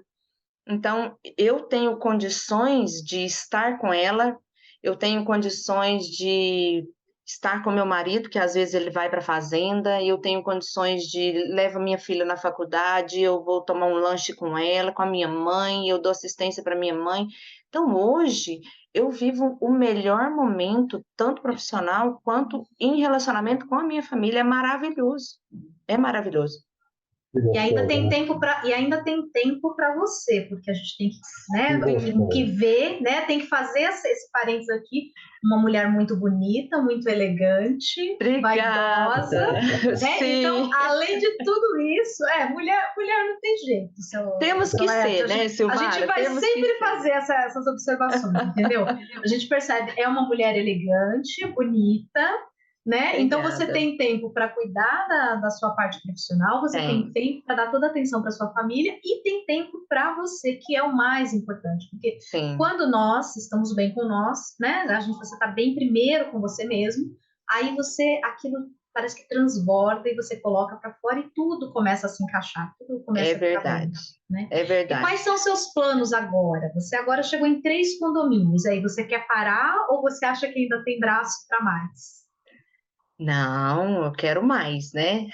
Então, eu tenho condições de estar com ela, eu tenho condições de estar com meu marido, que às vezes ele vai para a fazenda, eu tenho condições de levar minha filha na faculdade, eu vou tomar um lanche com ela, com a minha mãe, eu dou assistência para minha mãe. Então, hoje, eu vivo o melhor momento, tanto profissional quanto em relacionamento com a minha família. É maravilhoso. É maravilhoso. Que E ainda gostoso, tem né? tempo para você, porque a gente tem que, né, Que que gostoso. ver, né, tem que fazer esse parênteses aqui, uma mulher muito bonita, muito elegante, vaidosa, Obrigada. né? Então, Sim, além de tudo isso, mulher não tem jeito, temos seu que Laerte. ser, né, A gente Silmara? vai Temos que sempre ser. fazer essas observações, entendeu? A gente percebe, é uma mulher elegante, bonita, né? Então você Obrigada. tem tempo para cuidar da sua parte profissional, você tem Tem, tempo para dar toda a atenção para sua família e tem tempo para você, que é o mais importante, porque sim, quando nós estamos bem com nós, né? Você está bem primeiro com você mesmo, aí aquilo parece que transborda e você coloca para fora e tudo começa a se encaixar, tudo é começa a ficar bem, verdade. né? É E quais verdade. são seus planos agora? Você agora chegou em 3 condomínios, aí você quer parar ou você acha que ainda tem braço para mais? Não, eu quero mais, né?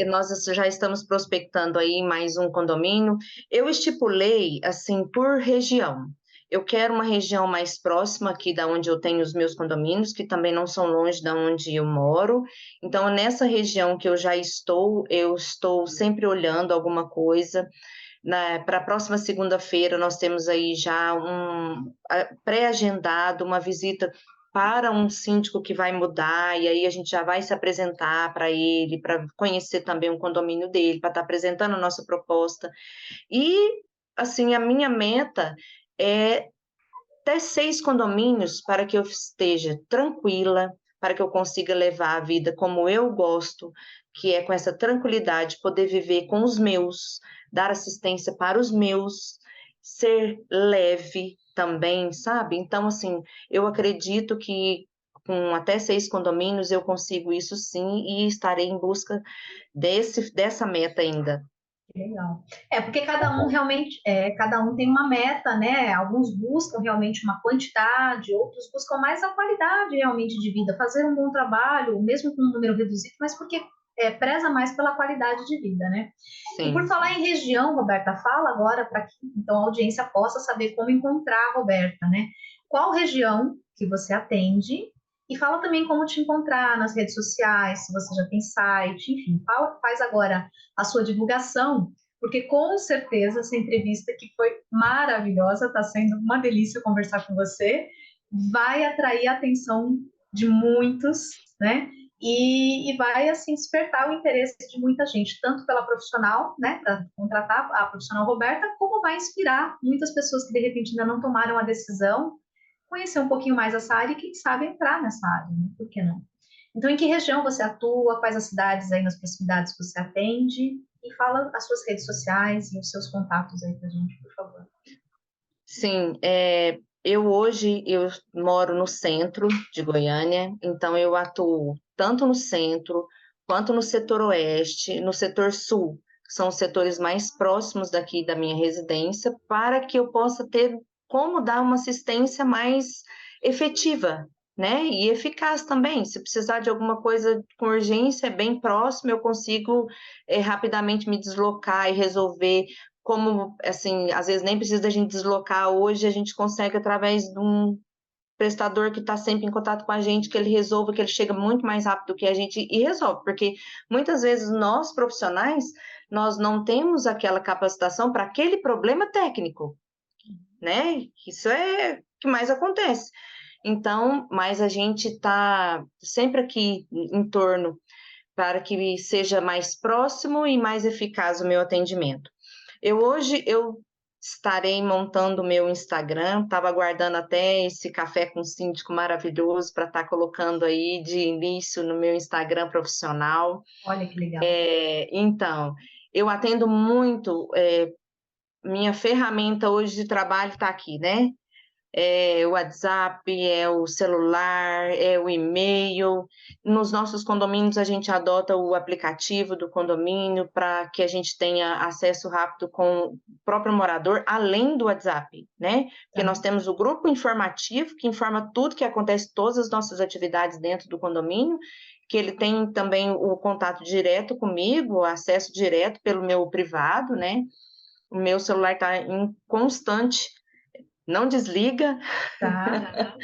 Nós já estamos prospectando aí mais um condomínio. Eu estipulei, assim, por região. Eu quero uma região mais próxima aqui da onde eu tenho os meus condomínios, que também não são longe da onde eu moro. Então, nessa região que eu estou sempre olhando alguma coisa. Para a próxima segunda-feira, nós temos aí já pré-agendado uma visita para um síndico que vai mudar, e aí a gente já vai se apresentar para ele, para conhecer também o condomínio dele, para estar apresentando a nossa proposta. E, assim, a minha meta é ter 6 condomínios para que eu esteja tranquila, para que eu consiga levar a vida como eu gosto, que é com essa tranquilidade, poder viver com os meus, dar assistência para os meus, ser leve também, sabe? Então, assim, eu acredito que com até 6 condomínios eu consigo isso sim e estarei em busca dessa meta ainda. Legal. Porque Tá cada um bom. realmente, cada um tem uma meta, né? Alguns buscam realmente uma quantidade, outros buscam mais a qualidade realmente de vida, fazer um bom trabalho, mesmo com um número reduzido, mas porque preza mais pela qualidade de vida, né? E por Sim. falar em região, Roberta, fala agora para que então a audiência possa saber como encontrar a Roberta, né? Qual região que você atende? E fala também como te encontrar nas redes sociais, se você já tem site, enfim, faz agora a sua divulgação, porque com certeza essa entrevista que foi maravilhosa, está sendo uma delícia conversar com você, vai atrair a atenção de muitos, né? E vai assim despertar o interesse de muita gente, tanto pela profissional, né, para contratar a profissional Roberta, como vai inspirar muitas pessoas que de repente ainda não tomaram a decisão, conhecer um pouquinho mais essa área e quem sabe entrar nessa área, né? Por que não? Então, em que região você atua? Quais as cidades aí nas proximidades que você atende? E fala as suas redes sociais e os seus contatos aí pra gente, por favor. Sim, eu moro no centro de Goiânia, então eu atuo tanto no centro quanto no setor oeste, no setor sul, que são os setores mais próximos daqui da minha residência, para que eu possa ter como dar uma assistência mais efetiva, né? E eficaz também. Se precisar de alguma coisa com urgência, bem próximo, eu consigo rapidamente me deslocar e resolver como, assim, às vezes nem precisa da gente deslocar, hoje a gente consegue através de um prestador que está sempre em contato com a gente, que ele resolva, que ele chega muito mais rápido que a gente e resolve, porque muitas vezes nós, profissionais, nós não temos aquela capacitação para aquele problema técnico, né? Isso é o que mais acontece. Então, mas a gente está sempre aqui em torno para que seja mais próximo e mais eficaz o meu atendimento. Hoje eu estarei montando o meu Instagram, estava aguardando até esse café com síndico maravilhoso para estar colocando aí de início no meu Instagram profissional. Olha que legal. Então, eu atendo muito, minha ferramenta hoje de trabalho está aqui, né? É o WhatsApp, é o celular, é o e-mail. Nos nossos condomínios, a gente adota o aplicativo do condomínio para que a gente tenha acesso rápido com o próprio morador, além do WhatsApp, né? Porque nós temos o grupo informativo, que informa tudo que acontece, todas as nossas atividades dentro do condomínio, que ele tem também o contato direto comigo, o acesso direto pelo meu privado, né? O meu celular está em constante, não desliga. Tá.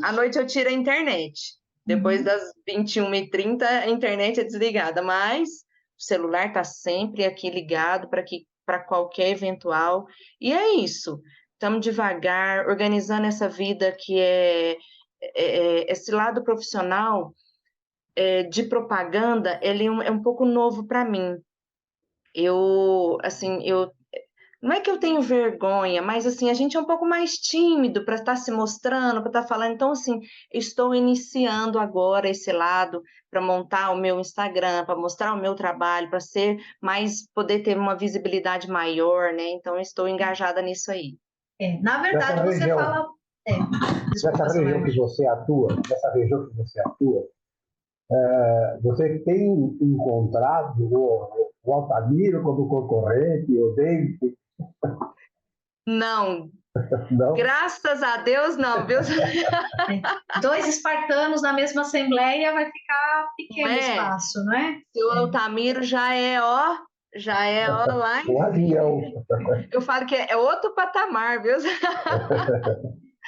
À noite eu tiro a internet. Depois das 21h30, a internet é desligada, mas o celular está sempre aqui ligado para qualquer eventual. E é isso. Estamos devagar, organizando essa vida que esse lado profissional de propaganda, ele é um pouco novo para mim. Não é que eu tenho vergonha, mas assim, a gente é um pouco mais tímido para estar se mostrando, para estar falando. Então, assim, estou iniciando agora esse lado para montar o meu Instagram, para mostrar o meu trabalho, para poder ter uma visibilidade maior, né? Então, estou engajada nisso aí. Na verdade, você fala. Nessa região que você atua, você tem encontrado o Altamiro como concorrente, o David? Não. Graças a Deus, não, viu? 2 espartanos na mesma assembleia vai ficar pequeno espaço, não é? O Altamiro já é lá. Um avião. Eu falo que é outro patamar, viu?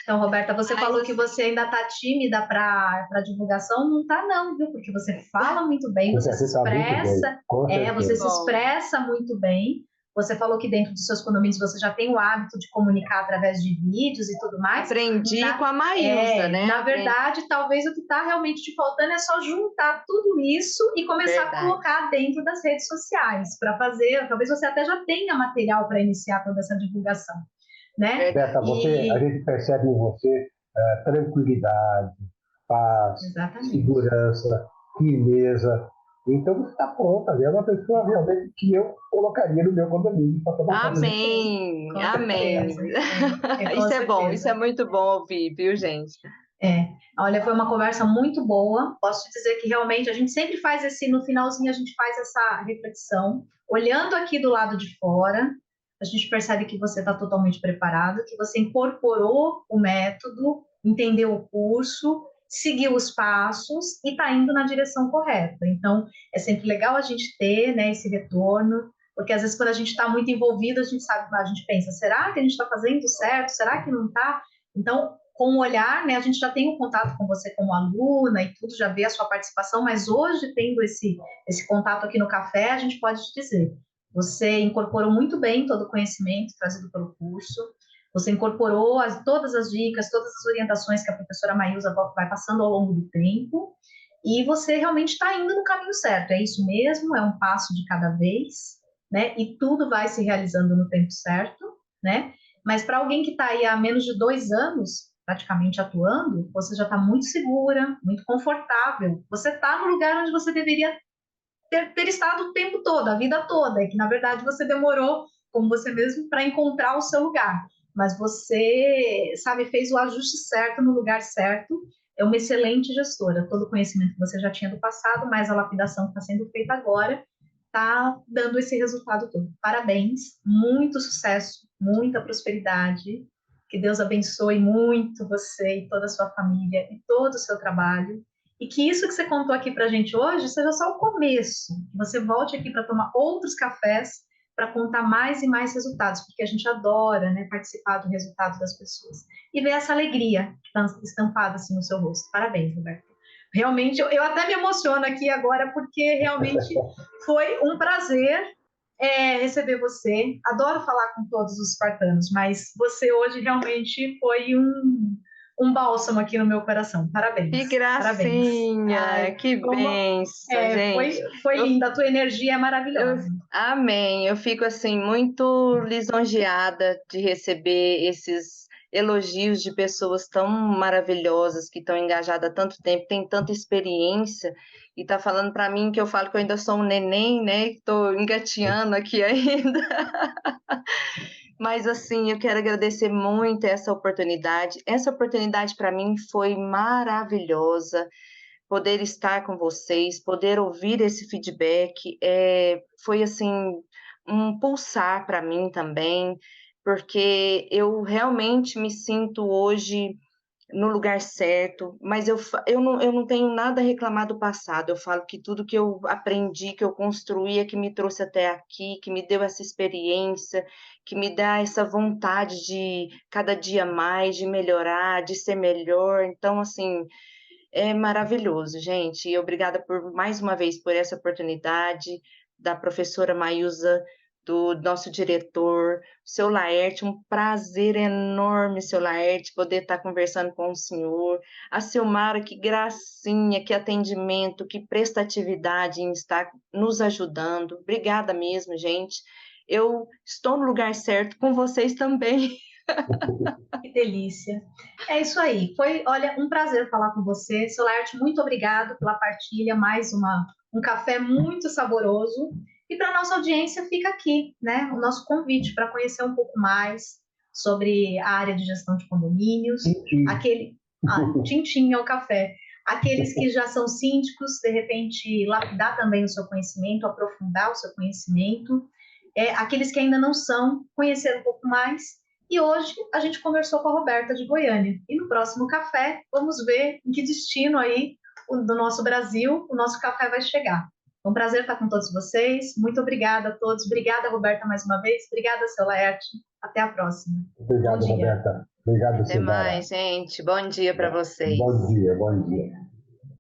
Então, Roberta, você falou que você ainda está tímida para divulgação, não está não, viu? Porque você fala muito bem, você se expressa, você se expressa muito bem. Você falou que dentro dos seus condomínios você já tem o hábito de comunicar através de vídeos e tudo mais. Aprendi com a Maísa, né? Na verdade, talvez o que está realmente te faltando é só juntar tudo isso e começar a colocar dentro das redes sociais para fazer. Talvez você até já tenha material para iniciar toda essa divulgação. Né? Beta, a gente percebe em você tranquilidade, paz, segurança, firmeza. Então você está pronta, é uma pessoa realmente que eu colocaria no meu condomínio. Amém, amém. Isso é bom, isso é muito bom ouvir, viu, gente? Olha, foi uma conversa muito boa. Posso te dizer que realmente a gente sempre faz no finalzinho a gente faz essa reflexão, olhando aqui do lado de fora. A gente percebe que você está totalmente preparado, que você incorporou o método, entendeu o curso, seguiu os passos e está indo na direção correta. Então, é sempre legal a gente ter, né, esse retorno, porque às vezes quando a gente está muito envolvido, a gente pensa, será que a gente está fazendo certo? Será que não está? Então, com o olhar, né, a gente já tem um contato com você como aluna e tudo, já vê a sua participação, mas hoje, tendo esse contato aqui no café, a gente pode te dizer, você incorporou muito bem todo o conhecimento trazido pelo curso, você incorporou todas as dicas, todas as orientações que a professora Maísa vai passando ao longo do tempo, e você realmente está indo no caminho certo, é isso mesmo, é um passo de cada vez, né, e tudo vai se realizando no tempo certo, né, mas para alguém que está aí há menos de 2 anos, praticamente atuando, você já está muito segura, muito confortável, você está no lugar onde você deveria ter estado o tempo todo, a vida toda, e que na verdade você demorou, como você mesmo, para encontrar o seu lugar, mas você, sabe, fez o ajuste certo no lugar certo, é uma excelente gestora, todo o conhecimento que você já tinha do passado, mais a lapidação que está sendo feita agora, está dando esse resultado todo. Parabéns, muito sucesso, muita prosperidade, que Deus abençoe muito você e toda a sua família e todo o seu trabalho, e que isso que você contou aqui para a gente hoje seja só o começo, que você volte aqui para tomar outros cafés para contar mais e mais resultados, porque a gente adora, né, participar do resultado das pessoas. E ver essa alegria que está estampada assim no seu rosto. Parabéns, Roberto. Realmente, eu até me emociono aqui agora, porque realmente foi um prazer receber você. Adoro falar com todos os espartanos, mas você hoje realmente foi um bálsamo aqui no meu coração. Parabéns. Que gracinha, parabéns. que bênção, gente. Foi linda, a tua energia é maravilhosa. Amém. Eu fico assim muito lisonjeada de receber esses elogios de pessoas tão maravilhosas que estão engajadas há tanto tempo, têm tanta experiência e tá falando para mim que eu falo que eu ainda sou um neném, né? Estou engateando aqui ainda. Mas assim, eu quero agradecer muito essa oportunidade. Essa oportunidade para mim foi maravilhosa. Poder estar com vocês, poder ouvir esse feedback, foi assim um pulsar para mim também, porque eu realmente me sinto hoje no lugar certo, mas eu não tenho nada a reclamar do passado. Eu falo que tudo que eu aprendi, que eu construí, é que me trouxe até aqui, que me deu essa experiência, que me dá essa vontade de cada dia mais, de melhorar, de ser melhor. Então, assim, é maravilhoso, gente. E obrigada por mais uma vez por essa oportunidade da professora Maísa, do nosso diretor, seu Laerte, um prazer enorme, seu Laerte, poder estar conversando com o senhor. A Silmara, que gracinha, que atendimento, que prestatividade em estar nos ajudando. Obrigada mesmo, gente. Eu estou no lugar certo com vocês também. Que delícia. É isso aí. Foi, olha, um prazer falar com você. Seu Laerte, muito obrigado pela partilha. Mais um café muito saboroso. E para a nossa audiência fica aqui, né, o nosso convite para conhecer um pouco mais sobre a área de gestão de condomínios. Tintim é o café. Aqueles que já são síndicos, de repente, lapidar também o seu conhecimento, aprofundar o seu conhecimento. Aqueles que ainda não são, conhecer um pouco mais. E hoje a gente conversou com a Roberta de Goiânia. E no próximo café, vamos ver em que destino aí do nosso Brasil o nosso café vai chegar. Foi um prazer estar com todos vocês. Muito obrigada a todos. Obrigada, Roberta, mais uma vez. Obrigada, seu Laerte. Até a próxima. Obrigado, Roberta. Obrigado, Até Silmara. mais, gente. Bom dia para vocês. Bom dia, bom dia.